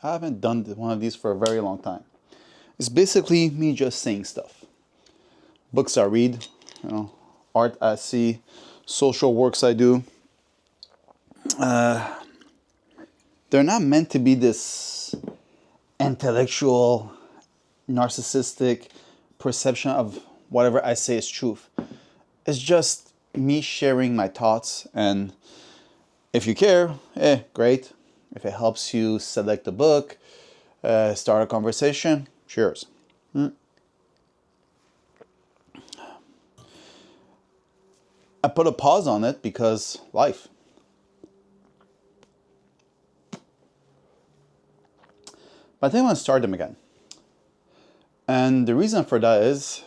I haven't done one of these for a very long time. It's basically me just saying stuff. Books I read, art I see, social works I do. They're not meant to be this intellectual, narcissistic perception of whatever I say is truth. It's just me sharing my thoughts, and if you care, great. If it helps you select a book, start a conversation, cheers. I put a pause on it because life. But I think I'm going to start them again. And the reason for that is,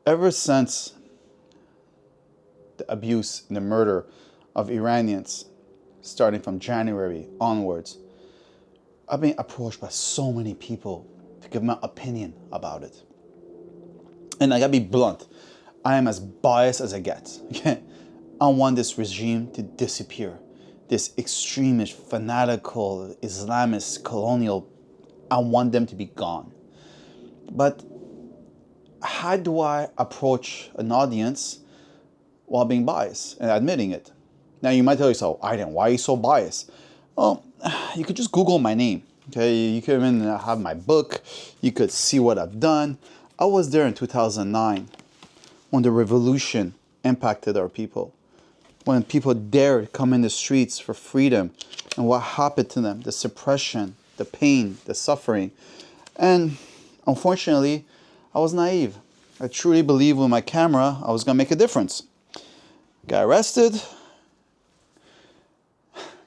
ever since the abuse and the murder of Iranians, starting from January onwards, I've been approached by so many people to give my opinion about it. And I gotta be blunt, I am as biased as it gets. Okay? I want this regime to disappear. This extremist, fanatical, Islamist, colonial, I want them to be gone. But how do I approach an audience while being biased and admitting it? Now you might tell yourself, Aiden, why are you so biased? Well, you could just Google my name. Okay, you could even have my book. You could see what I've done. I was there in 2009 when the revolution impacted our people. When people dared come in the streets for freedom, and what happened to them, the suppression, the pain, the suffering. And unfortunately, I was naive. I truly believed with my camera I was going to make a difference. Got arrested,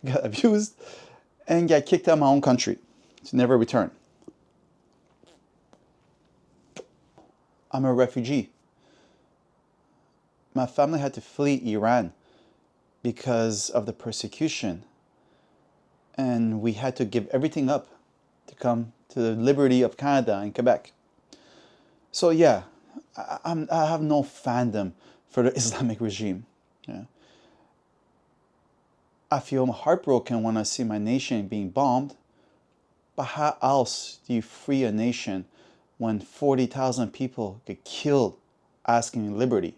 got abused, and got kicked out of my own country to never return. I'm a refugee. My family had to flee Iran because of the persecution, and we had to give everything up to come to the liberty of Canada and Quebec. So yeah, I have no fandom for the Islamic regime. Yeah. I feel heartbroken when I see my nation being bombed, but how else do you free a nation when 40,000 people get killed asking liberty?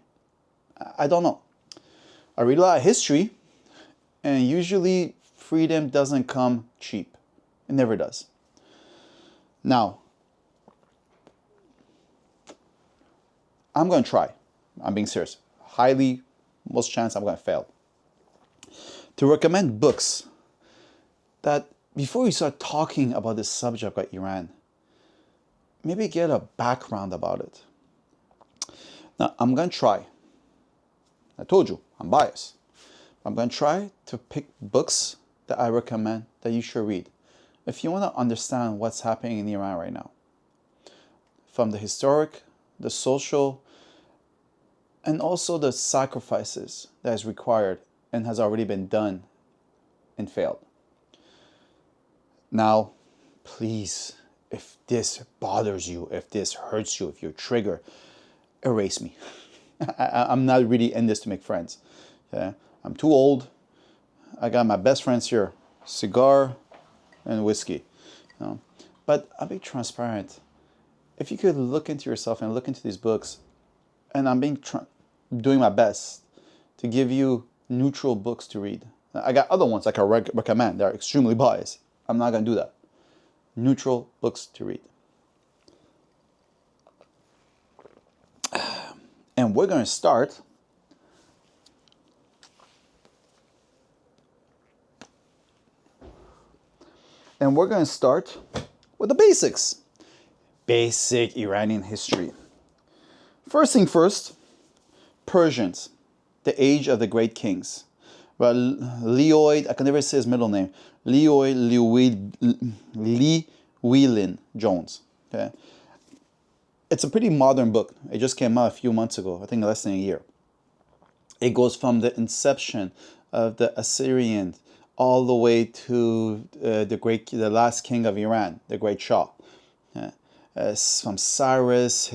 I don't know. I read a lot of history, and usually freedom doesn't come cheap. It never does. Now, I'm going to try. I'm being serious. Most chance I'm going to fail. To recommend books that, before you start talking about this subject like Iran, maybe get a background about it. Now, I'm going to try. I told you, I'm biased. I'm going to try to pick books that I recommend that you should read if you want to understand what's happening in Iran right now. From the historic, the social, and also the sacrifices that is required and has already been done and failed. Now, please, if this bothers you, if this hurts you, if you're triggered, erase me. I'm not really in this to make friends. Okay? I'm too old. I got my best friends here, cigar and whiskey. But I'll be transparent. If you could look into yourself and look into these books, and I'm doing my best to give you neutral books to read. I got other ones I can recommend. They're extremely biased. I'm not going to do that. Neutral books to read. And we're going to start with the basics. Basic Iranian history. First thing first, Persians, the age of the great kings. Well, Lloyd, I can never say his middle name. Llewellyn-Jones. Okay. It's a pretty modern book. It just came out a few months ago, I think less than a year. It goes from the inception of the Assyrians all the way to the last king of Iran, the great Shah. From Cyrus,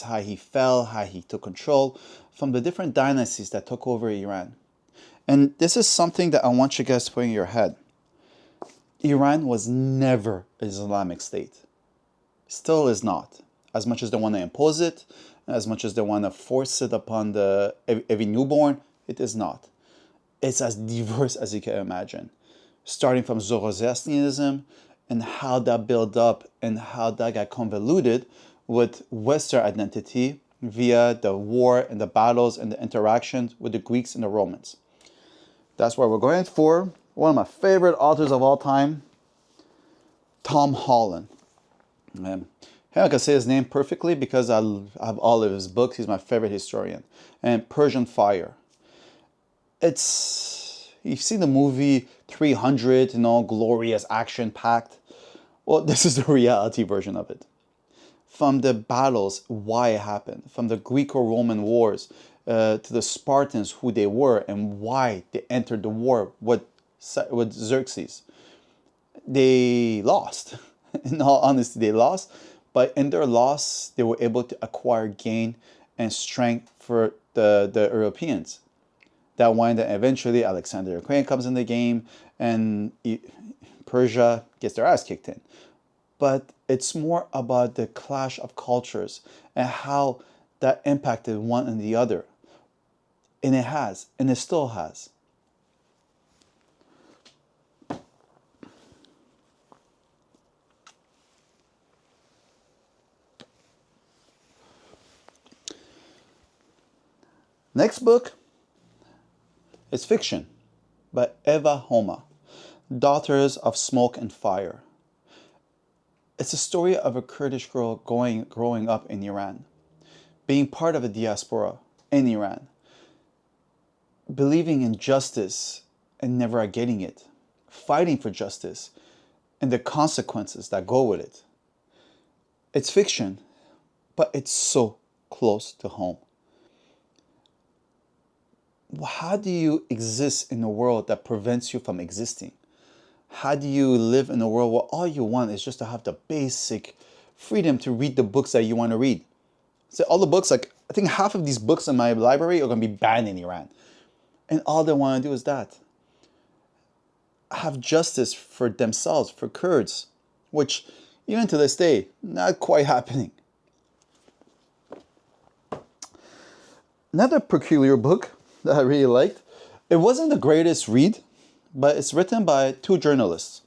how he fell, how he took control, from the different dynasties that took over Iran. And this is something that I want you guys to put in your head. Iran was never an Islamic state. Still is not. As much as they want to impose it, as much as they want to force it upon every newborn, it is not. It's as diverse as you can imagine. Starting from Zoroastrianism and how that built up and how that got convoluted with Western identity via the war and the battles and the interactions with the Greeks and the Romans. That's why we're going for one of my favorite authors of all time, Tom Holland. I can say his name perfectly because I have all of his books. He's my favorite historian. And Persian Fire. You've seen the movie 300, glorious, action-packed. Well, this is the reality version of it. From the battles, why it happened. From the Greco-Roman wars to the Spartans, who they were and why they entered the war with Xerxes. They lost. In all honesty, they lost. But in their loss, they were able to acquire gain and strength for the Europeans. That one that eventually Alexander the Great comes in the game and Persia gets their ass kicked in. But it's more about the clash of cultures and how that impacted one and the other. And it has, and it still has. Next book is fiction by Eva Homa, Daughters of Smoke and Fire. It's a story of a Kurdish girl growing up in Iran, being part of a diaspora in Iran, believing in justice and never getting it, fighting for justice and the consequences that go with it. It's fiction, but it's so close to home. How do you exist in a world that prevents you from existing? How do you live in a world where all you want is just to have the basic freedom to read the books that you want to read? So all the books, I think half of these books in my library are going to be banned in Iran. And all they want to do is that. Have justice for themselves, for Kurds, which even to this day, not quite happening. Another peculiar book that I really liked. It wasn't the greatest read, but it's written by two journalists.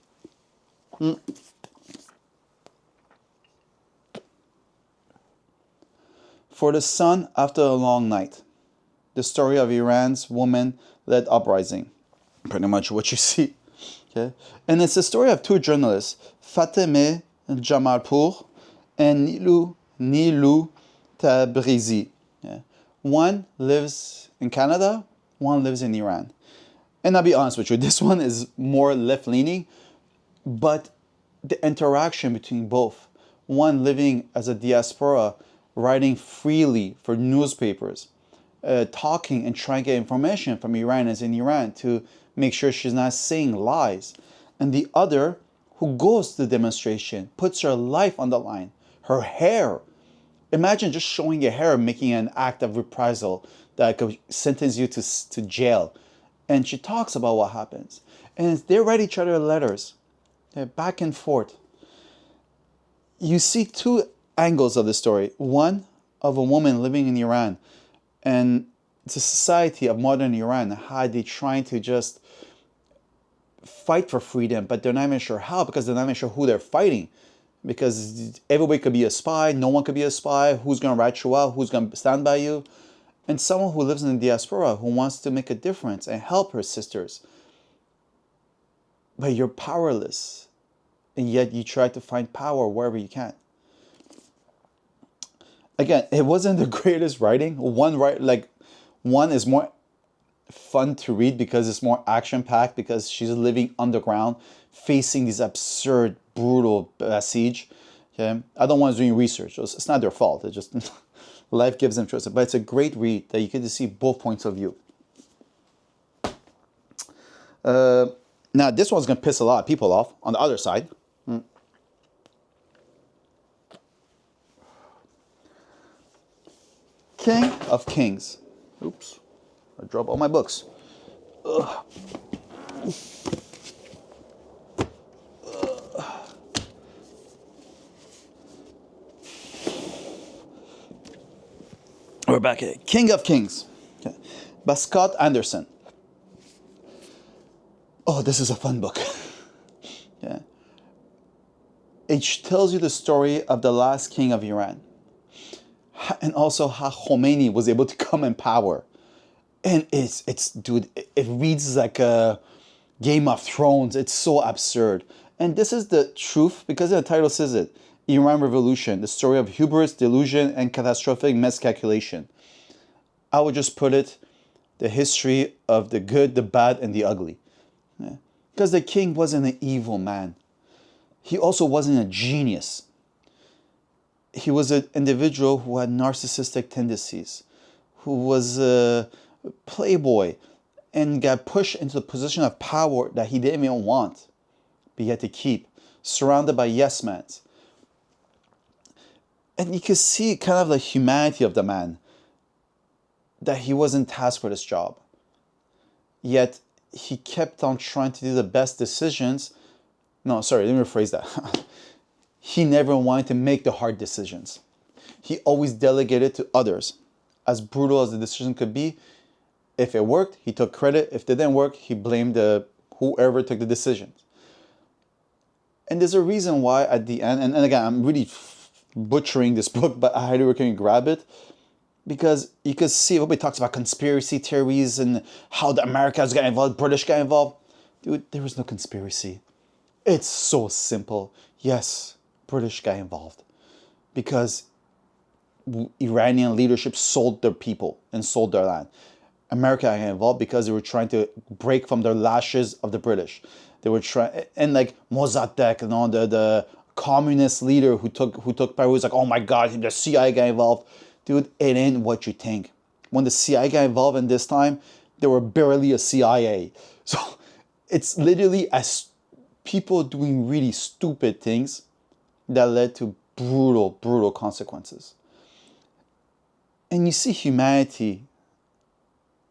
For the Sun After a Long Night. The story of Iran's woman-led uprising. Pretty much what you see. Okay? And it's the story of two journalists, Fatemeh Jamalpour and Nilu Tabrizi. Yeah. One lives in Canada, one lives in Iran. And I'll be honest with you, this one is more left-leaning, but the interaction between both, one living as a diaspora, writing freely for newspapers, talking and trying to get information from Iranians in Iran to make sure she's not saying lies, and the other who goes to the demonstration, puts her life on the line, her hair. Imagine just showing your hair, making an act of reprisal that could sentence you to jail. And she talks about what happens. And they write each other letters. They're back and forth. You see two angles of the story. One of a woman living in Iran and the society of modern Iran, how they trying to just fight for freedom, but they're not even sure how because they're not even sure who they're fighting. Because everybody could be a spy, no one could be a spy, who's going to rat you out, who's going to stand by you. And someone who lives in the diaspora who wants to make a difference and help her sisters. But you're powerless. And yet you try to find power wherever you can. Again, it wasn't the greatest writing. One is more fun to read because it's more action-packed because she's living underground, facing these absurd, brutal siege. Okay? I don't want to do research. It's not their fault. It's just life gives them choices. But it's a great read that you get to see both points of view. Now, this one's going to piss a lot of people off on the other side. King of Kings. Oops. I dropped all my books. Ugh. We're back at King of Kings, okay, by Scott Anderson. Oh, this is a fun book. Yeah. It tells you the story of the last king of Iran, and also how Khomeini was able to come in power. And it's dude, it reads like a Game of Thrones. It's so absurd. And this is the truth because the title says it. Iran Revolution, the story of Hubris, Delusion, and Catastrophic Miscalculation. I would just put it, the history of the good, the bad, and the ugly. Yeah. Because the king wasn't an evil man. He also wasn't a genius. He was an individual who had narcissistic tendencies, who was a playboy, and got pushed into a position of power that he didn't even want, but he had to keep, surrounded by yes-mans. And you could see kind of the humanity of the man, that he wasn't tasked with his job. Yet, he kept on trying to do the best decisions. No, sorry, let me rephrase that. He never wanted to make the hard decisions. He always delegated to others. As brutal as the decision could be, if it worked, he took credit. If it didn't work, he blamed whoever took the decisions. And there's a reason why at the end, and again, I'm really butchering this book, but I highly recommend you grab it. Because you can see, everybody talks about conspiracy theories and how the Americans got involved, British got involved. Dude, there was no conspiracy. It's so simple. Yes, British got involved. Because Iranian leadership sold their people and sold their land. America got involved because they were trying to break from the lashes of the British. They were trying, and like Mossadegh, you know, the communist leader who took power was like, oh my God, the CIA got involved. Dude, it ain't what you think. When the CIA got involved in this time, they were barely a CIA. So it's literally as people doing really stupid things that led to brutal, brutal consequences. And you see humanity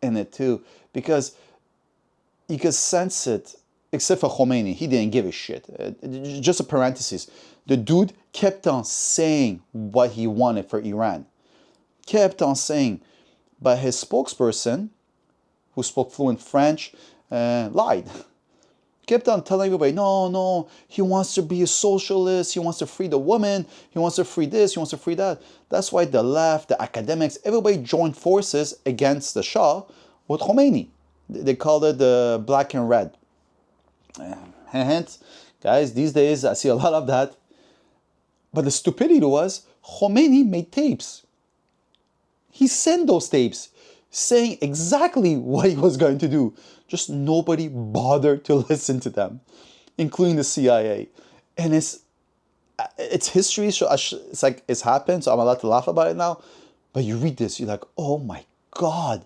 in it too, because you could sense it, except for Khomeini. He didn't give a shit. Just a parenthesis. The dude kept on saying what he wanted for Iran. Kept on saying. But his spokesperson, who spoke fluent French, lied. Kept on telling everybody, no, he wants to be a socialist, he wants to free the woman, he wants to free this, he wants to free that. That's why the left, the academics, everybody joined forces against the Shah with Khomeini. They called it the black and red. Hence, guys, these days I see a lot of that. But the stupidity was, Khomeini made tapes. He sent those tapes saying exactly what he was going to do. Just nobody bothered to listen to them, including the CIA. And it's history, so it's like it's happened, so I'm allowed to laugh about it now. But you read this, you're like, oh my God,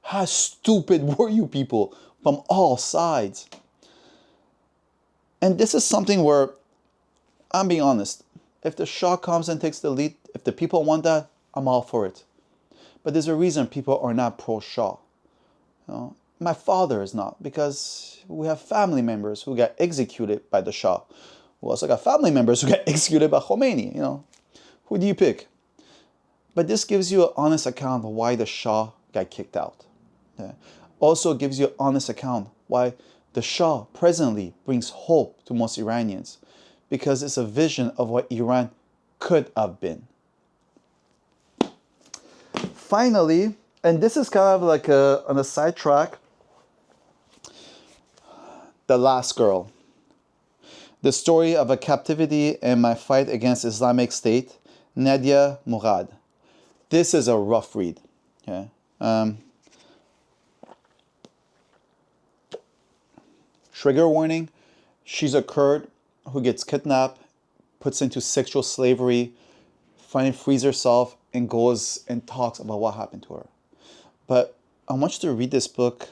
how stupid were you people from all sides? And this is something where, I'm being honest, if the Shah comes and takes the lead, if the people want that, I'm all for it. But there's a reason people are not pro-Shah. You know? My father is not, because we have family members who got executed by the Shah. We also got family members who got executed by Khomeini. You know, who do you pick? But this gives you an honest account of why the Shah got kicked out. Yeah. Also gives you an honest account why the Shah presently brings hope to most Iranians, because it's a vision of what Iran could have been. Finally, and this is kind of like on a sidetrack, The Last Girl. The story of a captivity and my fight against Islamic State, Nadia, Murad. This is a rough read. Okay? Trigger warning, she's a Kurd who gets kidnapped, puts into sexual slavery, finally frees herself, and goes and talks about what happened to her. But I want you to read this book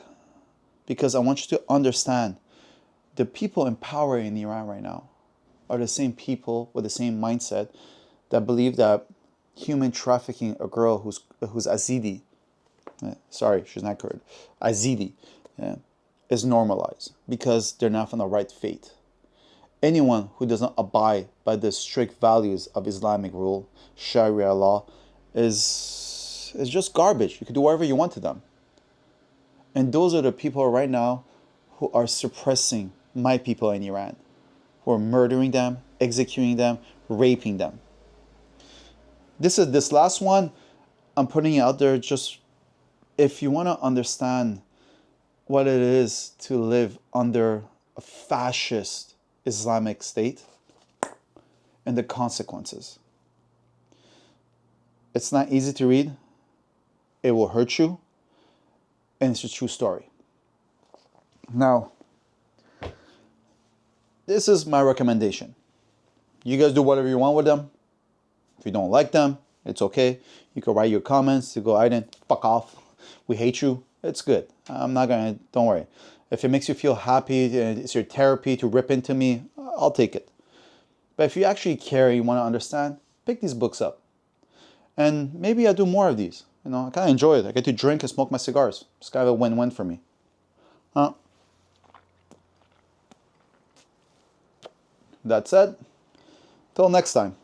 because I want you to understand the people in power in Iran right now are the same people with the same mindset that believe that human trafficking a girl who's Azidi, sorry, she's not Kurd, Azidi, is normalized because they're not from the right faith. Anyone who does not abide by the strict values of Islamic rule, Sharia law, is is just garbage. You can do whatever you want to them. And those are the people right now who are suppressing my people in Iran, who are murdering them, executing them, raping them. This last one, I'm putting it out there just if you want to understand what it is to live under a fascist Islamic state and the consequences. It's not easy to read. It will hurt you. And it's a true story. Now, this is my recommendation. You guys do whatever you want with them. If you don't like them, it's okay. You can write your comments. You go, I didn't, fuck off. We hate you. It's good. I'm not gonna, don't worry. If it makes you feel happy, it's your therapy to rip into me, I'll take it. But if you actually care, you want to understand, pick these books up. And maybe I do more of these. You know, I kind of enjoy it. I get to drink and smoke my cigars. It's kind of a win-win for me. That said, till next time.